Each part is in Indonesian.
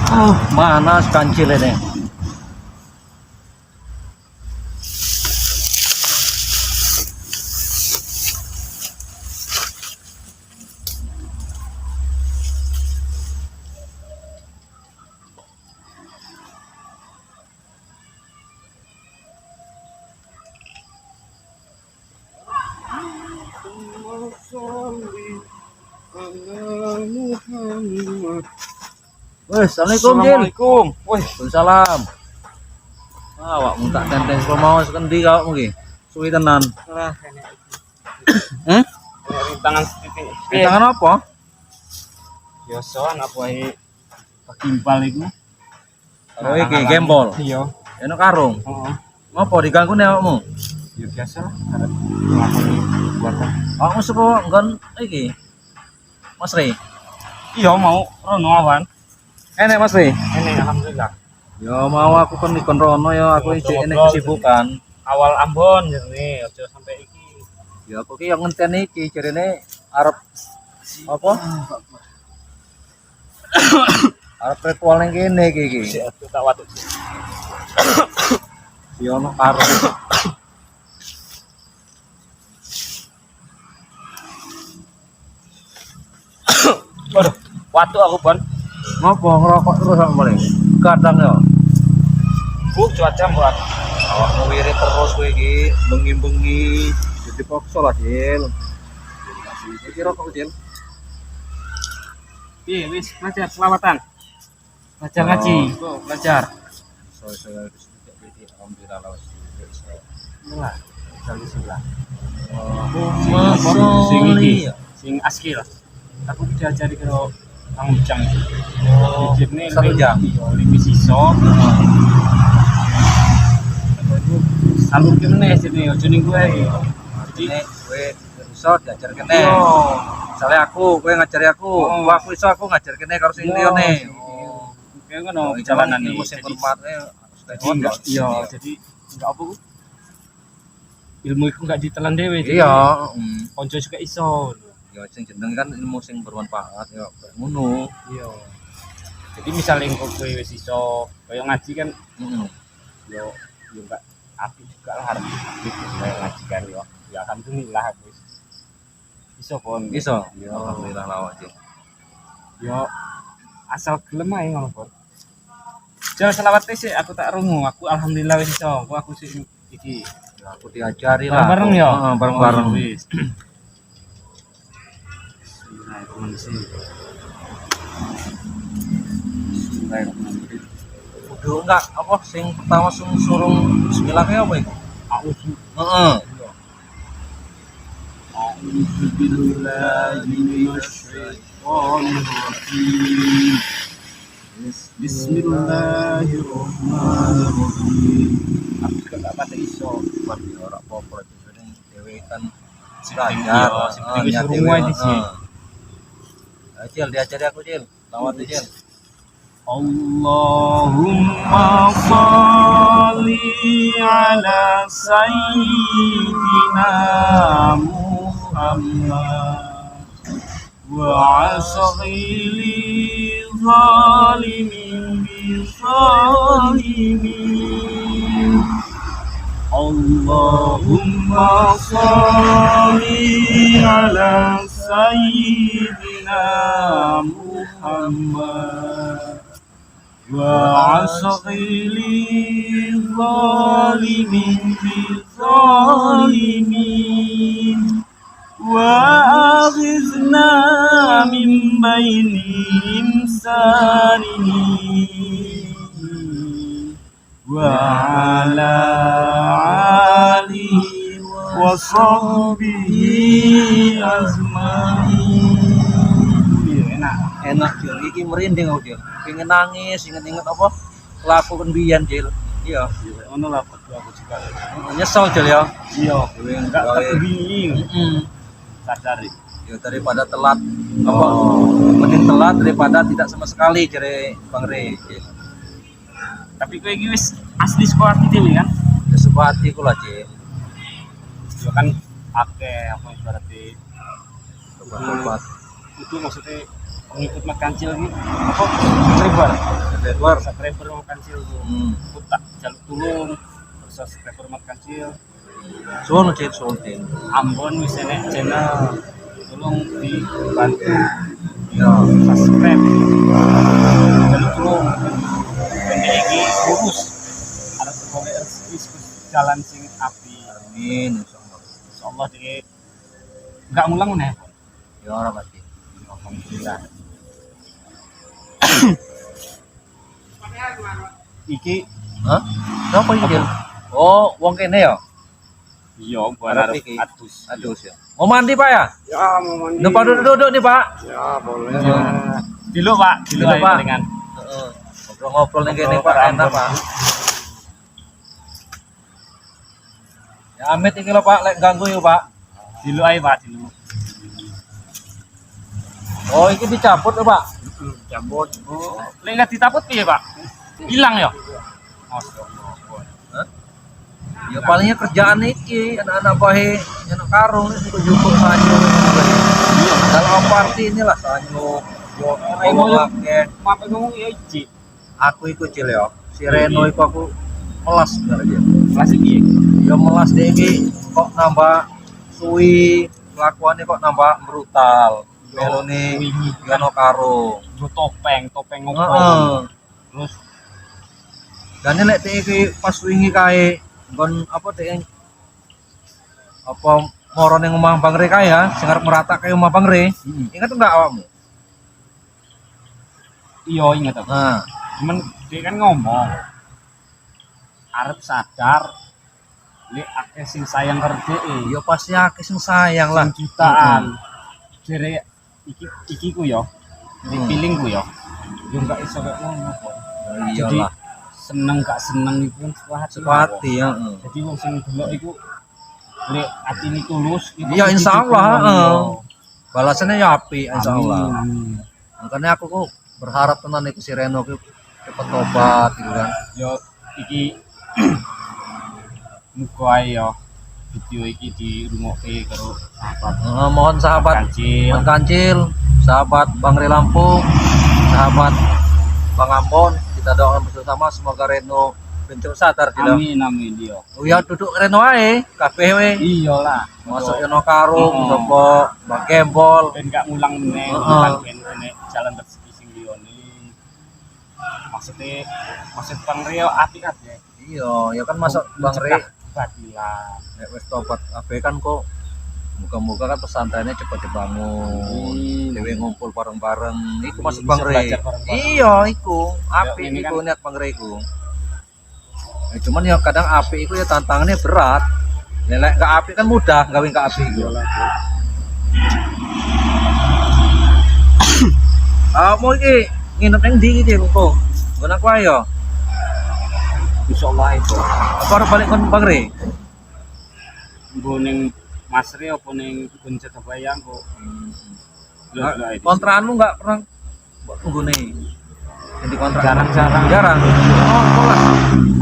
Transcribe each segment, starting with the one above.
Oh, mana kancil ini? Wes, assalamualaikum Jil. Assalamualaikum. Wih, Waalaikumsalam. Awak minta tenteng kalau mau sekendi kau mungkin. Suwi tenan. lah ini. Hmm? Ini tangan setitik. Tangan apa? Biasaan apa ini? Pakimpal itu. Oh iki gembol. Iya. Enak karung. Heeh. Ngopo diganggu nih awakmu? Ya biasa lah. Karena ngakoni buatan. Awakmu sapa nggon iki? Mas Rey. Iya mau rono awan. Enek Mas Rey. Ini alhamdulillah. Ya mau aku kan dikon rono ya aku iki enek kesibukan. Awal Ambon jadi aja sampai iki. Ya aku ki yang ngenteni iki jarene arep apa? Arep ritual ning kene iki. Sik aku tak watuk. Ya ono karung. Waduh, watuk aku Bon. Ngopo ngerokok terus kok mulai? Kadang ya. Bu cuaca buat. Awakmu wirid terus kowe iki, bengi-bengi. Jadi paksa lah, Jil. Iki rokok, Jil. Iya, wis belajar selawatan. Belajar ngaji. Belajar. Saya harus tidak pilih alhamdulillah lawas. Mulai. Dari sebelah. Sing iki. Sing askil. Aku diajari karo Kang Ujang itu. Oh, Ini 1 jam. Limi siso. Aku itu salur kene sini ojo ning gue. Jadi kowe iso diajar kene. Iya. Misale aku, kowe ngajari aku. Oh. Aku iso aku ngajar kene karo sing liyane. Kayak ngono perjalanan ilmu ini. sing Jadi hormatnya jadi enggak iya, jadi enggak apa ilmu itu enggak ditelan dhewe. Iya, Konco juga iso. ya sing jeneng kan ilmu sing bermanfaat ya kayak ngono. Iya. Jadi misalnya engko kowe wis iso kaya ngaji kan Heeh. yo enggak apik juga lah harus apik kayak ngaji kan yo. Ya alhamdulillah aku wis iso pon. Iso. Yo. Alhamdulillah lawak sih. Yo asal gelem ae ngono pon. Jangan selawat sih aku tak rungu. Aku alhamdulillah wis iso. Aku sih iki Ya, aku diajari lah. bareng ya. Heeh, bareng-bareng. Oh, wis. Kudu enggak apa sing pertama surung bismillah kayak apa iku? Aku Heeh. أعوذ بالله من الشيطان الرجيم بسم الله الرحمن الرحيم aku juga gak pada iso Buat ya ora apa-apa jadi dhewe kan belajar sing penting wis rungu ae sih Cil diajari aku Cil. Lawat Cil. Allahumma sholli ala sayyidina Muhammad wa asghili zalimin bi zalimin Allahumma sholli ala sayyidina Muhammad وعصغي للظالمين بالظالمين وأخذنا من بينهم سالمين وعلى آله وصحبه أجمعين. Enak Cil, iki merinding aku Cil. Pengen nangis, inget-inget apa? Laku kendian Cil. Iya. Ono lah aku juga. Nyesel Cil ya. Iya, enggak terbingung. Heeh. Sadar. Ya daripada telat apa? Mending telat daripada tidak sama sekali jare Bang Rey. Cil. Tapi kowe iki wis asli sekolah iki dhewe kan? Ya sepati kula Cil. Ya kan akeh apa ibaratnya Sobat-sobat. itu maksudnya pengikut Mat Kancil gitu apa subscriber Mat Kancil tuh aku tak jaluk tulung terus subscriber Mat Kancil Suwun Cil. Ambon wis enek channel tolong dibantu Ya. subscribe jaluk tulung pendek iki lurus harus boleh rezeki jalan sing api Amin insyaallah. insyaallah dia enggak ngulang nih Ya ora pasti. alhamdulillah iki Hah? Napa iki, Cil? Oh, wong kene ya? iya buat Arep arep iki. adus Adus ya. Mau mandi, Pak ya? ya mau mandi Numpang duduk nih, Pak. ya boleh Ya. dulu Pak dulu Dulu, ae Pak. palingan Heeh. Ngobrol-ngobrol ning kene, Pak, enak, Pak. Ya amit iki lho, Pak, lek ganggu yuk, Pak. dulu ae Pak dulu Oh, iki dicabut lho, Pak. cabut oh lek enggak ditaput piye Pak hilang ya Ya palingnya kerjaan iki anak-anak bae anak karung itu jupuk sanyo. Dalam party inilah sanyo. Yo ngomongake apa ngomong ya Ci aku iku Cil ya. Si Reno iku aku melas sebenarnya. kelas iki Ya melas deh iki kok nambah suwi, kelakuannya kok nambah brutal. Melone wingi yo ono karung. go topeng ngomong Heeh. terus Dan nek iki pas wingi kae nggon apa dek apa moro ning omah Bang Re kae ya, sing arep merata kae omah Bang Re. Ingat enggak awakmu? iya ingat aku Nah, cuman dia kan ngomong arep sadar li akeh sing sayang kerja ya pasti akeh sing sayang lah. jutaan jere iki ku yo Hmm. feeling ku yo enggak iso kok ngono kok Ya jadi iyalah, seneng gak seneng itu kan sepati ya. jadi wong sing delok iku li atine tulus iku Iya insyaallah, ditulung, heeh. yo. Balasannya ya apik insyaallah. Amin. Makanya aku kok berharap tenan iku si Reno ki cepet tobat gitu kan. Yo iki muga ae yo video iki dirungokke karo sahabat Mohon sahabat kancil Bang Kancil, sahabat Bang Re Lampung, sahabat Bang Ambon, kita doakan bersama semoga Reno bentuk sadar tidak. amin yo Oh ya duduk Reno ae, kabeh we. iyalah Masuk Yono Karung, Heeh. sapa Bang Gembol. ben gak ngulang meneh Heeh. ben kene jalan rezeki sing liyane maksud Bang Rio apik kabeh Iya, ya kan masuk Bang Re batilan nek wis tobat kabeh kan kok muga-muga kan pesantrennya cepat dibangun. Dewe ngumpul bareng-bareng. Iku masuk Bang Bisa Re. belajar bareng-bareng. Iya, iku. Apik ini iku kan- niat Bang Re iku. Cuman ya kadang apik iku ya tantangannya berat. Lek gak apik kan mudah gawe gak apik iku. Mau iki nginep ning ndi iki kok? Nggon aku ayo. insyaallah itu Apa arep balik kon Bang Re? nggo ning Mas Rio apa ning Kebun Jatibayang kok delok itu Kontraanmu enggak pernah nggone. Jadi kontrak jarang-jarang jarang. Oh, kelas.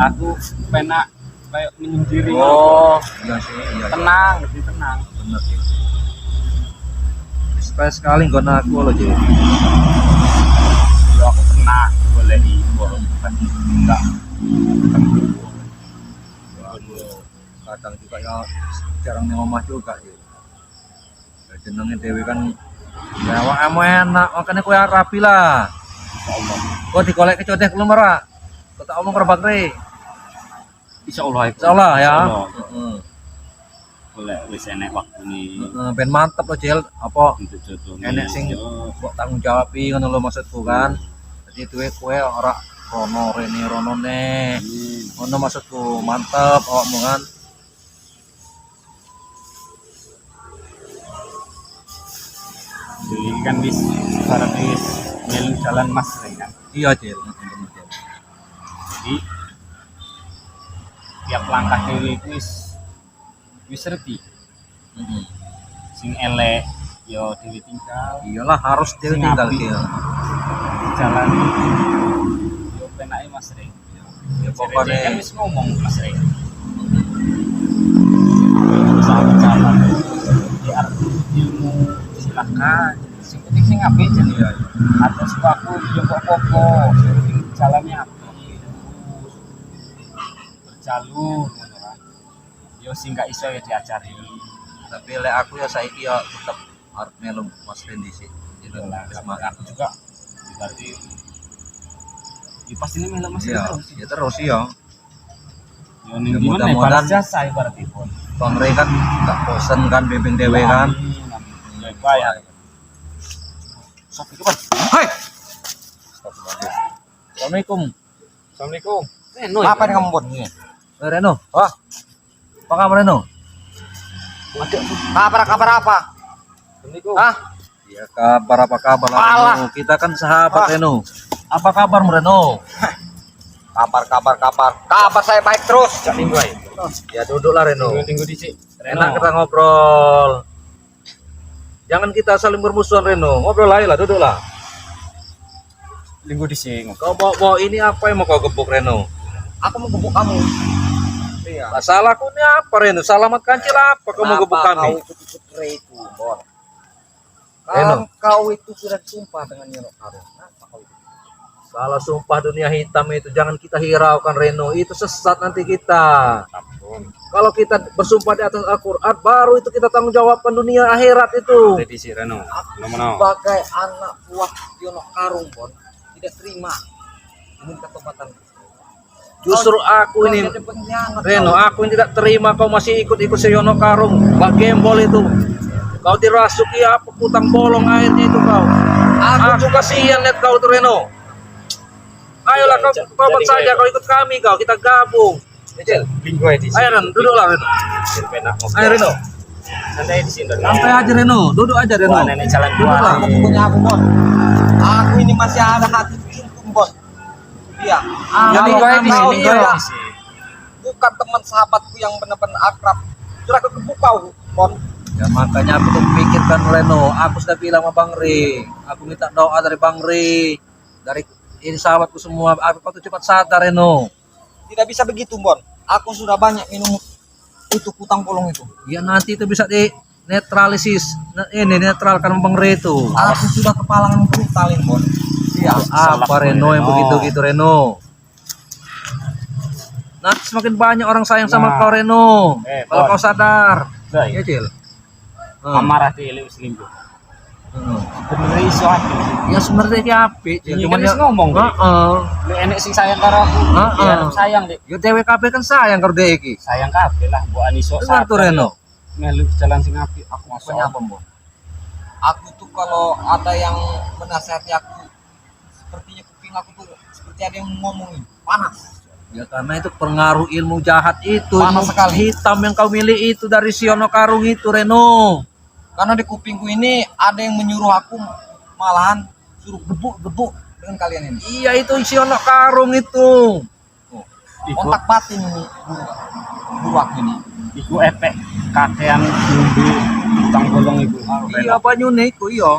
aku penak kayak menyendiri Oh, iya sih, iya. tenang lebih tenang Bener sih. Supaya sekali nggon aku loh, Ji. yo aku tenang boleh ibu enggak Kadang juga ya jarang ning omah juga sih. Ya jenenge dhewe kan ya awakmu enak, makanya kowe rapi lah. insyaallah Kok dikolek kecoteh kelem ora? Kok tak omong karo Bang Re. insyaallah itu Insyaallah ya. Insyaallah. Heeh. boleh wis enek waktu nih Ben mantep loh, Jel. Apa untuk jodoh enek sing mbok tanggung jawabi ngono lho maksudku kan. Jadi duwe kowe ora rono rene ronone. Ngono maksudku, mantep awakmu kan. jadi kan wis barang wis nyelin jalan Mas Ring kan Iya, Jel. Bener, Jel. jadi tiap langkah dhewe iku wis repi Heeh. sing elek yo dhewe tinggal Iyalah harus dia Sing tinggal apik. dia. jalan yo penake Mas Ring Ya kan pokoknya wis ngomong Mas Ring sahabat-sahabat di arti ilmu silahkan sing penting sing apik jadi. Iya. Atau suka aku jongkok koko, jalannya apik. Berjalur ngono kan. Yo sing gak iso ya diajari. Tapi lek aku ya saiki ya tetep arep melu Mas Rendi sih. Gitu lah. Aku juga berarti ya pasti ini melok Mas Iya, terus. ya terus iya. Yo ning Ya, gimana ya mudah-mudahan- balas jasa ibaratnya pun. Bang Rey kan gak bosen kan bimbing dewe kan. Ya bayar. Sok iki, Bang. Hai. Assalamualaikum. Assalamualaikum. Reno. Apa nih kamu buat ini? Reno. Wah. Apa kabar Reno? Kabar apa? Assalamualaikum. Hah? Ya kabar apa kabar lah, Alah. Reno. Kita kan sahabat Wah. Reno. Apa kabar Reno? Kabar saya baik terus. Jak minggu ae. Ya duduklah Reno. Tunggu dhisik. Enak kita ngobrol. Jangan kita saling bermusuhan Reno. Ngobrol aja lah, duduklah. Linggo dhisik. Kau bawa ini apa yang mau kau gebuk Reno? Aku mau gebuk kamu. Iya. Masalahku ini apa Reno? Salamat kancil apa kau mau gebuk kami? Kau ikut Reku, Bon? Reno. Kau itu sudah sumpah dengan Nyono Karung. Kenapa kau itu? Salah sumpah dunia hitam itu jangan kita hiraukan Reno. Itu sesat nanti kita. Ampun. Kalau kita bersumpah di atas Al-Quran, baru itu kita tanggung jawabkan dunia akhirat itu. Tadi si Reno. Aku Nomono. sebagai anak buah Nyono Karung, Bon, tidak terima dengan ketobatan. Justru aku ini, Kau jadi pengkhianat, Reno, kau. aku yang tidak terima kau masih ikut-ikut si Yono Karung. Bak gembol itu. Kau dirasuki apa putang bolong airnya itu kau. Aku kasihan lihat kau tuh Reno. Ayolah kau tobat Jadi saja, kayak- kau ikut kami kau, kita gabung. Kecil. Linggo ae dhisik. Ayo Ren, duduklah Reno. Penak ngobrol. Ayo Reno. Santai di sini. Santai aja Reno, duduk aja Reno. Wah, nenek jalan Duduk lah. Kamu punya aku, Bon. Aku ini masih ada hati pintu, Bon. Iya. Ah, Jadi linggo aja kau di sini, Linggo ae tidak dhisik. bukan teman sahabatku yang benar-benar akrab. Sudah aku gebuk kau, Bon. Ya makanya aku tuh memikirkan Reno. Aku sudah bilang sama Bang Rey. Aku minta doa dari Bang Rey. Dari ini sahabatku semua. Aku tuh cepat sadar Reno. Tidak bisa begitu, Bon. Aku sudah banyak minum itu kutang bolong itu. Ya nanti itu bisa di netralisis. Ini netralkan sama Bang Rey itu. Aku sudah kepalangan brutalin, Bon. Iya. Apa Reno yang begitu gitu Reno? Nanti semakin banyak orang sayang sama Nah. kau Reno. Kalau Bon. kau sadar. Baik. Ya Cil. Amarah ti elek selingkuh. Bener iso ati. Ya sebenarnya dia apik. Ini Cuman kan ya. wis ngomong, Dik. Heeh. Lek enek sing sayang karo aku, Heeh. ya sayang, Dik. Ya DWKP kan sayang karo dia iki. Sayang kabeh lah mbok aniso Dengar tuh Reno. melu jalan sing apik aku masuk. Pokoknya apa, Bon? Aku tuh kalau ada yang menasihati aku, sepertinya kuping aku tuh seperti ada yang ngomongin. Panas. Ya karena itu pengaruh ilmu jahat itu, Panas ilmu sekali. hitam yang kau milih itu dari Siono Karung itu Reno. Karena di kupingku ini ada yang menyuruh aku malahan suruh gebuk-gebuk dengan kalian ini. Iya itu Siono Karung itu. Iku Kontak batin ini guru aku ini. iku efek kakean ngombe utang bolong iku. Iya banyune iku iya.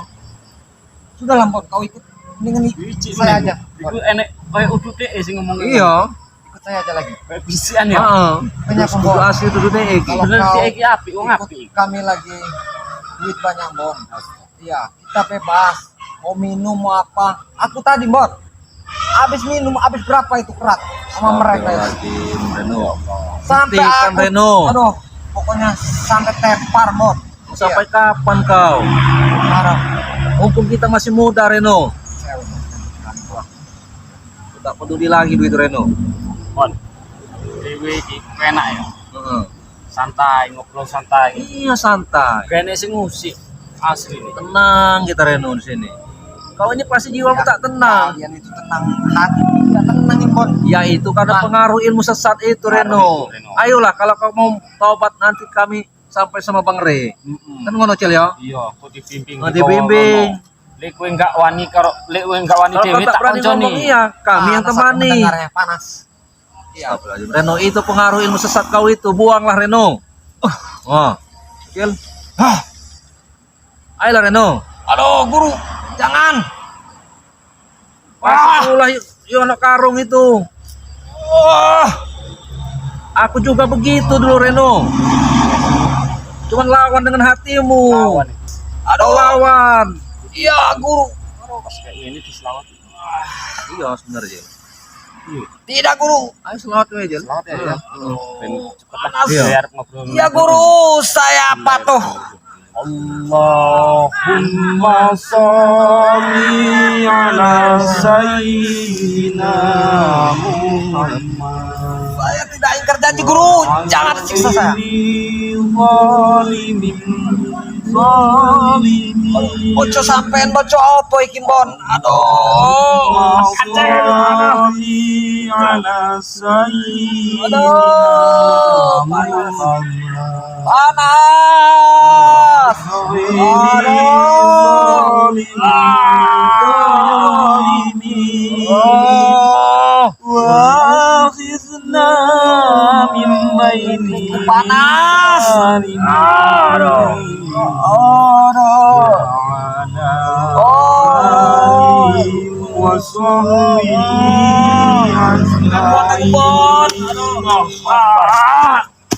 Sudah lah, Bon, kau ikut dengan Biji saya meneh. aja. Iku enek koyo uduk dhek sing ngomong. Iya. Ikut saya aja lagi. Kayak bisian ya. Heeh. Banyak Terus pembawa. kudu asli itu deh iki. Kalau Bener kau sih iki apik wong ikut apik. kami lagi duit banyak, Bon. Iya, kita bebas. Mau minum mau apa? Aku tadi, Bon. Habis minum, habis berapa itu kerat sama mereka itu. Reno. Sampai Buktikan, aku, Reno. aduh, pokoknya sampai tepar, Bon. Sampai kapan kau? Marah. Mumpung kita masih muda Reno. Tak peduli lagi duit Reno. Mon. Dewe iki enak ya. Heeh. Santai, ngobrol santai. Iya santai. Kene sing ngusik asli nih. Tenang kita Reno di sini. Kau ini pasti jiwamu tak tenang. Kalian itu tenang, hati tidak tenangin, Bon. Ya itu karena Nah. pengaruh ilmu sesat itu Reno. itu, Reno. Ayolah kalau kau mau taubat nanti kami sampai sama Bang Rey. Kan ngono Cil ya. Iya, kok dibimbing. Oh, dibimbing. Lek kowe enggak wani karo lek kowe enggak wani Kalau dhewe kau tak tak berani ngomong konconi. iya, kami yang Panas aku temani. mendengarnya, panas. Iya. Astagfirullahaladzim. Reno itu pengaruh ilmu sesat kau itu, buanglah Reno. Oh, Cil. Ayolah Reno. Aduh, guru, jangan. Pasulah Yono Karung itu. Wah. Aku juga begitu dulu Reno. Cuman lawan dengan hatimu. Lawan. Aduh lawan. Iya, guru. Pas kayak ini diselawat. Iya sebenarnya. Tidak, guru. Ayo selawat we Jel. Selawat ya. Ben cepet lah. Iya. Biar ngobrol. Iya, guru. Saya patuh. Allahumma sholli ala sayyidina Muhammad. Saya tidak ingkar janji, guru. Jangan siksa saya. Ojo sampean boco opo iki, Bon. Aduh. Aduh. Panas. Aduh. Panas.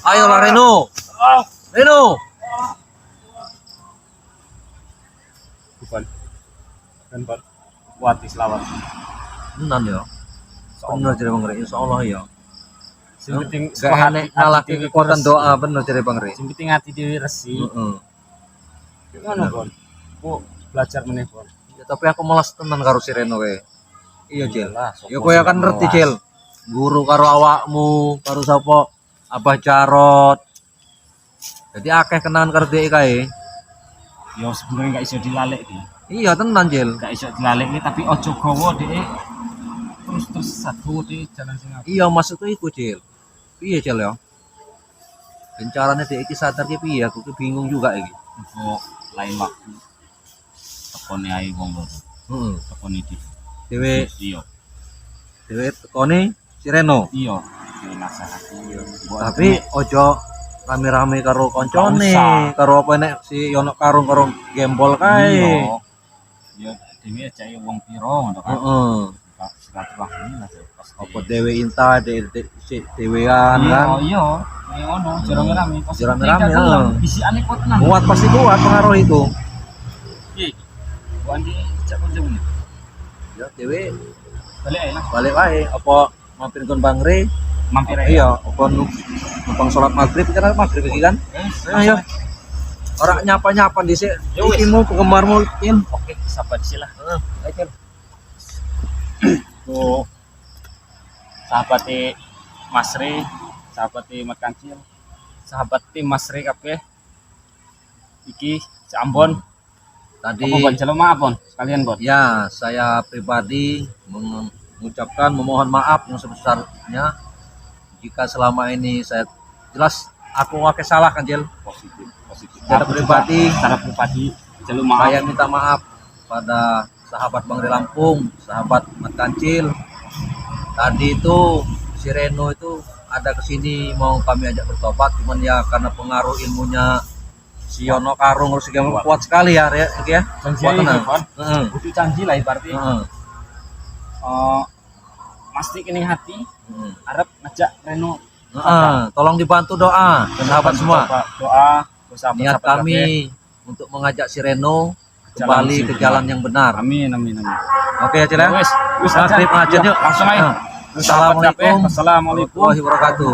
Ayolah Reno. Reno. Bukan. Dan Bang. Kuat selawat. Tenan ya. Bener jadi Bang Re, insyaallah ya. Sing penting Gak enek ngalah kekuatan doa bener jadi Bang Re. Sing penting hati dhewe resi. Heeh. Ngono, Bon. Ku belajar meneh, Bon. Ya, tapi aku malas tenan karo si Reno we. Iya Jel. Iyalah, Ya kowe kan ngerti Jel. Guru karo awakmu, karo sapa? Abah Jarot. Jadi akeh kenangan karo dhek kae. Yo sebenarnya gak iso dilalek iki. Iya tenan Jel. Gak iso dilalek iki tapi ojo gowo dhek. Terus satu di jalan sing apik. Iya maksudku iku Jel. Piye Jel ya? Dan caranya dhek iki sadar ki piye aku ki bingung juga iki. Engko lain waktu tekone ae wong loro. Heeh. Tekone di. Dewe Iya. dewe tekone si Reno. Iya. Yo nasihati yo. Tapi ojo rame-rame karo koncone, Gak usah. karo apa nek si ono karung karo gembol kae. Yo dhewe aja wong piro ngono kan. Heeh. Silaturahmi lah pas Apa dewe inta si dewean kan. Iya, iya ngono, jarang rame. Jarang rame, heeh. Bisikane kuat tenan. Kuat pasti kuat pengaruh itu. Iki. Wandi cak kunjung nih. Ya dewe Balik ae lah. balik wae apa mampir kon Bang Re. Mampir ae. Iya, apa numpang sholat maghrib kan maghrib iki kan. Ayo. Ora nyapa-nyapa dhisik. Ya wis. Ikimu penggemarmu in. Oke, sabar disilah. Heeh. Ayo. Tuh. Sahabat Mas Re, sahabat Mat Kancil, sahabat tim Mas Re kabeh. Iki Ambon. Tadi Apa Bon jelo maaf Bon, sekalian Bon. ya, saya pribadi mengucapkan memohon maaf yang sebesarnya jika selama ini saya jelas aku ngake salah kan Jel. Positif. Secara pribadi, jelo maaf. saya minta maaf pada sahabat Bang Re Lampung, sahabat Mat Kancil. Tadi itu si Reno itu ada kesini mau kami ajak bertobat, cuman ya karena pengaruh ilmunya si Yono Karung harus kuat sekali ya, ya. Janji Kuat tenan. ini Bon. Heeh. Butuh janji lah ibaratnya. Heeh. Mesti kini hati Heeh. arep ngajak Reno. Tolong dibantu doa sahabat semua. Doa sahabat Niat kami untuk mengajak si Reno Jalan kembali sih, ke jalan yang benar. Amin amin amin. Oke ya Cil ya. Wes, Maghrib ngajen yuk. Langsung aja. Assalamualaikum Assalamualaikum warahmatullahi wabarakatuh.